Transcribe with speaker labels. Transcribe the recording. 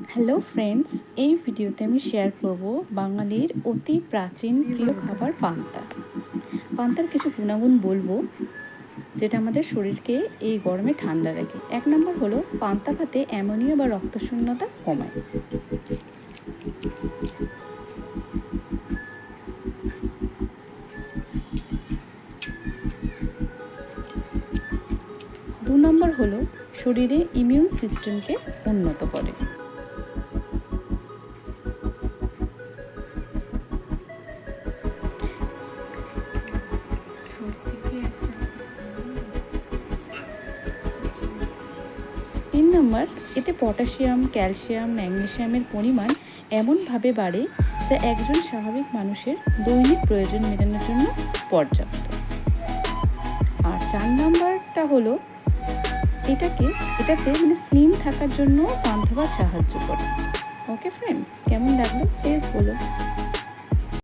Speaker 1: Hello friends, এই ভিডিওতে আমি শেয়ার করব বাঙালির অতি প্রাচীন প্রিয় খাবার পান্তা। পান্তার কিছু গুণাগুণ বলবো যেটা আমাদের শরীরকে এই গরমে ঠান্ডা রাখে। 1 নম্বর হলো পান্তা ভাতে অ্যামোনিয়া বা রক্তশূন্যতা কমায়। দু নম্বর হলো শরীরে ইমিউন সিস্টেমকে উন্নত করে। তিন নম্বর, এতে পটাশিয়াম, ক্যালসিয়াম, ম্যাগনেসিয়ামের পরিমাণ এমনভাবে বাড়ে যা একজন স্বাভাবিক মানুষের দৈনিক প্রয়োজন মেটানোর জন্য পর্যাপ্ত। আর 4 নম্বরটা হলো এটাতে স্লিম থাকার জন্য পান্তা ভাত সাহায্য করে। ওকে ফ্রেন্ডস, কেমন লাগলো প্লিজ বলো।